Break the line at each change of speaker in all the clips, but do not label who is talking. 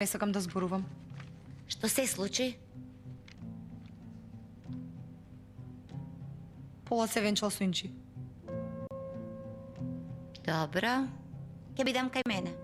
Не сакам да зборувам.
Што се случи?
Пола се венчал со Инчи.
Добро. Ќе бидам кај мене.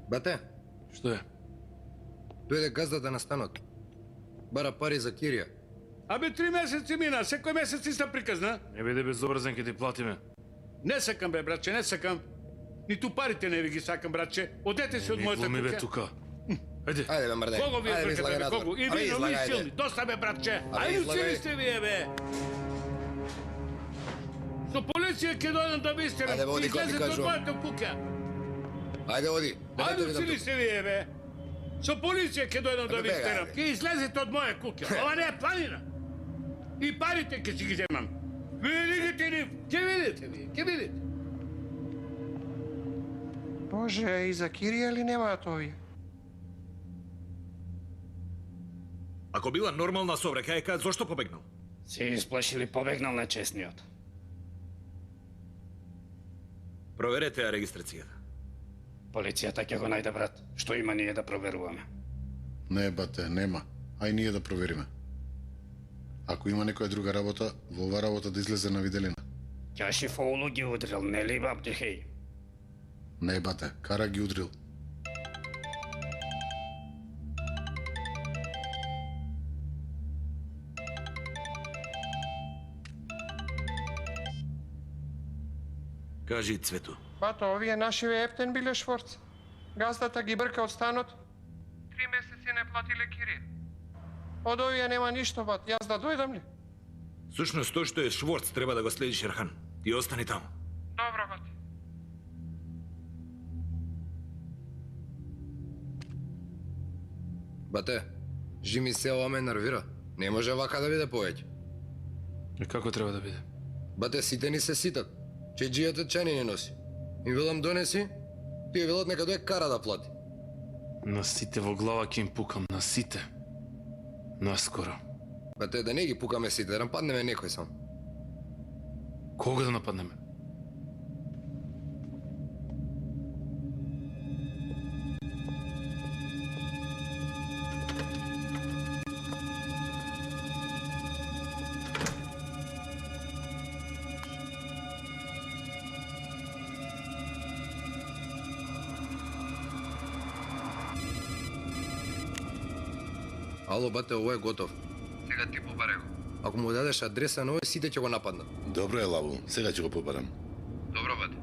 Бате,
Што е?
дојде газдата на станот. Бара пари за кирија.
Абе, 3 месеци мина, секој месец иста приказна.
Не биде безобразен ке ти платиме.
Не сакам, бе, братче, не сакам. Ниту парите не ви ги сакам, братче. Одете се од мојата
Глуми бе
куќа.
тука. Ајде.
Ајде бе мрде.
Кого ви
Ајде,
братче,
излагај
бе,
надвор.
кого? И
Абе,
ви, но ви
излагај,
силни.
ајде.
Доста бе, братче.
Абе,
Ајде,
излагај.
сили сте вие, бе. Со полиција ќе дојдам да ви истерам.
Ајде, води, кој ти
Излезете од
кажувам.
мојата куќа.
Ајде оди.
Ајде, сили сте вие, бе. Со полиција ќе дојдам да
Абе,
ви
бега,
истерам.
бе.
Ќе излезете од моја куќа. Ова не е планина. И парите ќе си ги земам. Вие лигате ни, ќе видите вие, ќе видите.
Боже, и за Кирија ли немаат овие?
Ако била нормална сообраќајка, зошто побегнал?
Се исплашили, побегнал нечесниот.
Проверете ја регистрацијата.
Полицијата ќе го најде, брат. Што има ние да проверуваме?
Не, бате, нема. Ај ние да провериме. Ако има некоја друга работа, во ова работа да излезе на виделина.
Ќаши фаулу ги удрил, нели, бабди хеј?
Не, бате, Кара ги удрил.
Кажи, Цвету.
Бато, овие нашиве ефтен биле Шворц. Газдата ги брка од станот. 3 месеци не платиле Кирија. Од овие нема ништо, бат. Јас да дојдам ли?
Сушност, тој што е Шворц треба да го следиш Ерхан. И остани таму.
Добро, бат.
Бате, Жими се ова ме нервира. Не може вака да биде повеќе.
И како треба да биде?
Бате, сите ни се ситат. Чеджијата чани не носи. Им велам донеси, тие велат нека дојде Кара да плати.
На сите во глава ќе им пукам, на сите. Наскоро.
Бате, да не ги пукаме сите, да нападнеме некој сам.
Кога да нападнеме?
Ало, бате, ово е готов. Сега ти побаре го. Ако му дадеш адреса на овој, сите ќе го нападнат.
Добро е, Лаву, сега ќе го побарам.
Добро, бате.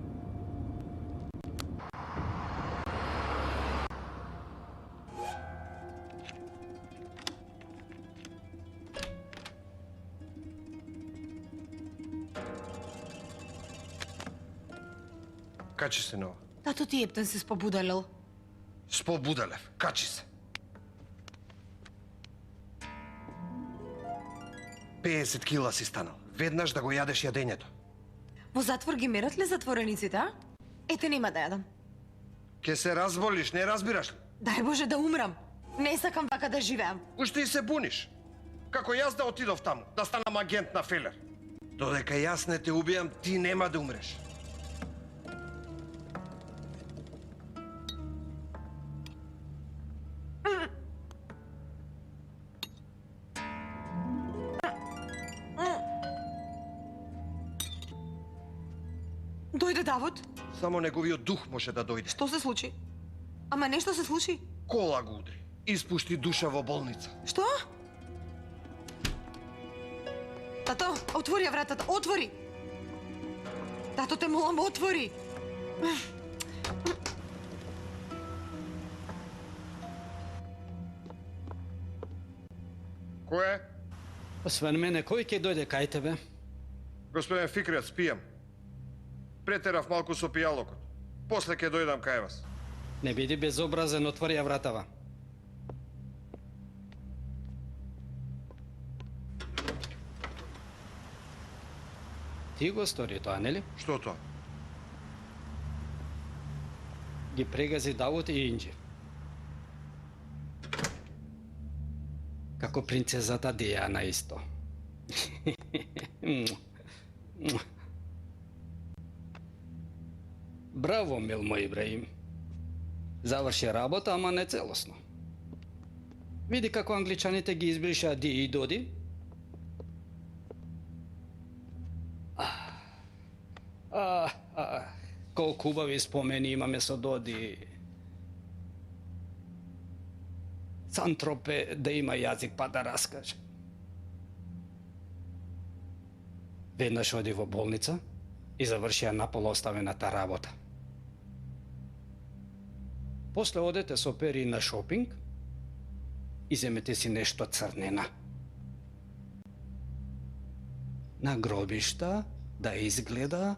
Качи се нова.
Тато ти ептен се спобудалел.
Спобудалев, качи се. 50 кила си станал. Веднаш да го јадеш јадењето.
Во затвор ги мерат ли затворениците, а? Ете нема да јадам.
Ке се разболиш, не разбираш ли?
Дај Боже да умрам. Не сакам така да живеам.
Уште и се буниш. Како јас да отидов таму, да станам агент на Фелер. Додека јас не те убијам, ти нема да умреш.
Дојде Давот.
Само неговиот дух може да дојде.
Што се случи? Ама нешто се случи.
Кола го удри. Испушти душа во болница.
Што? Тато, отвори ја вратата, отвори! Тато, те молам, отвори!
Кој е?
Освен мене, кој ќе дојде кај тебе?
Господин Фикрет, спијам. Претерав малку со пијалокот. После ќе дојдам кај вас.
Не биди безобразен, отвори ја вратава. Ти го стори тоа, нели?
Што тоа?
Ги прегази Давот и Инџи. Како принцезата Дијана исто. Браво, мил мој Ибраим. Заврши работа, ама не целосно. Види како англичаните ги избриша Ди и Доди. Колку убави спомени имаме со Доди. Сантропе да има јазик па да раскаже. Веднаш оди во болница и заврши ја напола оставената работа. После одете со Пери на шопинг и земете си нешто црнена. На гробишта да изгледа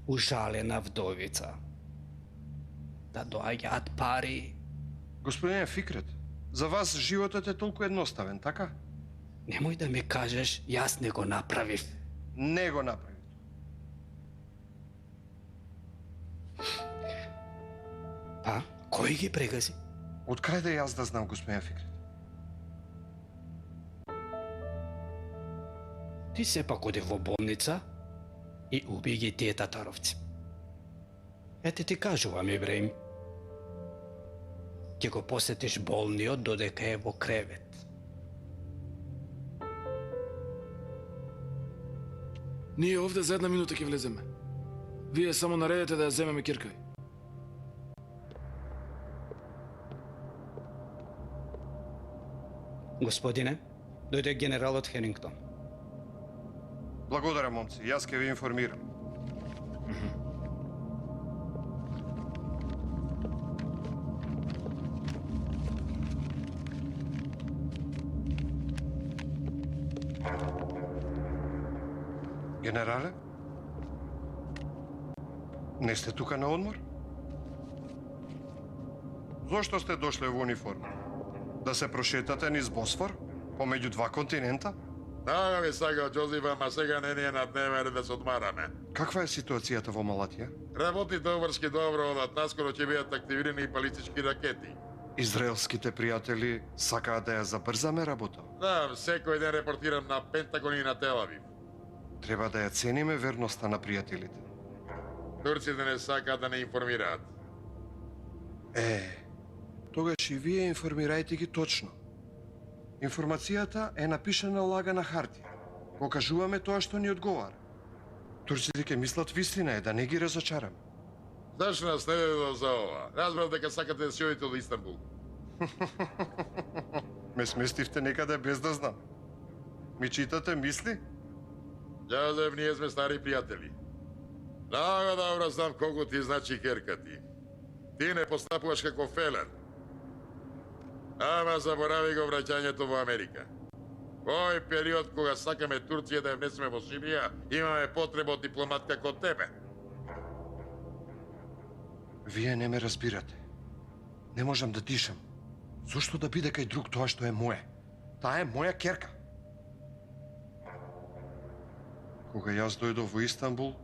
ужалена вдовица. Да доаѓаат пари.
Господине Фикрет, за вас животот е толку едноставен, така?
Немој да ми кажеш, јас не го направив.
Не го направи.
Па, кој ги прегази?
Од каде јас да знам, господин Фикрет?
Ти сепак оди во болница и уби ги тие татаровци. Ете ти кажувам, Ибраим. Ќе го посетиш болниот додека е во кревет.
Ние овде за 1 минута ќе влеземе. Вие само наредете да ја земеме киркај.
Господине, дојде генералот Хенингтон.
Благодарам, момци, јас ќе ви информирам. Генерале? Не сте тука на одмор? Зошто сте дошле во униформа? Да се прошетате низ Босфор? Помеѓу два континента?
Да, ми сакал Џозифа, ма сега не ни е на дневен ред да се одмараме.
Каква е ситуацијата во Малатија?
Работите обврски добро одат, наскоро ќе бидат активирани и балистички ракети.
Израелските пријатели сакаат да ја забрзаме работа.
Да, секој ден репортирам на Пентагон и на Телавив.
Треба да ја цениме верноста на пријателите.
Турците не сакаат да не информираат.
Тогаш и вие информирајте ги точно. Информацијата е напишана лага на хартија. Го кажуваме тоа што ни одговара. Турците ќе мислат вистина е, да не ги разочараме.
Зашто нас не додо за ова? Разбрав дека сакате да си одите до Истанбул.
Ме сместивте некаде без да знам. Ми читате мисли?
Џозеф, ние сме стари пријатели. Много добро знам колку ти значи керка ти. Ти не постапуваш како Фелер. Ама заборави го враќањето во Америка. Во овој период кога сакаме Турција да ја внесеме во Сирија, имаме потреба од дипломат како тебе.
Вие не ме разбирате. Не можам да дишам. Зошто да биде кај друг тоа што е мое? Таа е моја керка. Кога јас дојдов во Истанбул,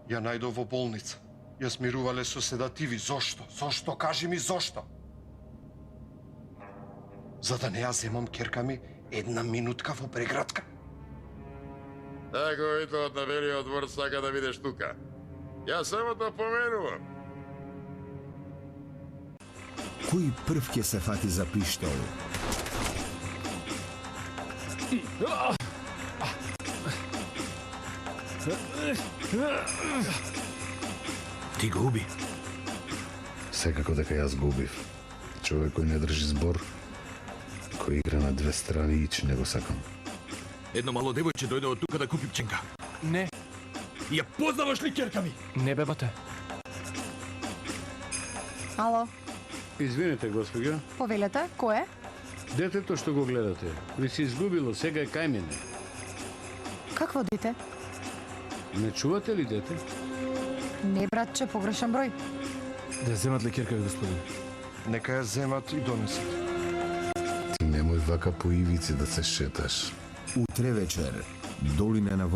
ја најдов во болница. Ја смирувале со седативи. Зошто? Зошто? Кажи ми зошто? За да не ја земам керка ми една минутка во преградка.
Тако и тоа од Навелиот двор сака да видиш тука. Јас само да поменувам.
Кој прв ќе се фати за пиштол?
Ти го уби.
Секако дека јас го убив. Човек кој не држи збор, кој игра на две страни и че не го сакам.
Едно мало девојче дојде од тука да купи пченка.
Не,
Ја познаваш ли керка ми?
не бебате.
Ало? Извинете, госпоѓа.
Повелете, кој е?
Детето што го гледате, ви се изгубило, сега е кај мене.
Какво дете?
Не чувате ли дете?
Не, братче, погрешен број.
Да земат ли керка ви, господин?
Нека ја земат и донесат.
Ти немој вака по ивици да се шеташ.
Утре вечер, долина на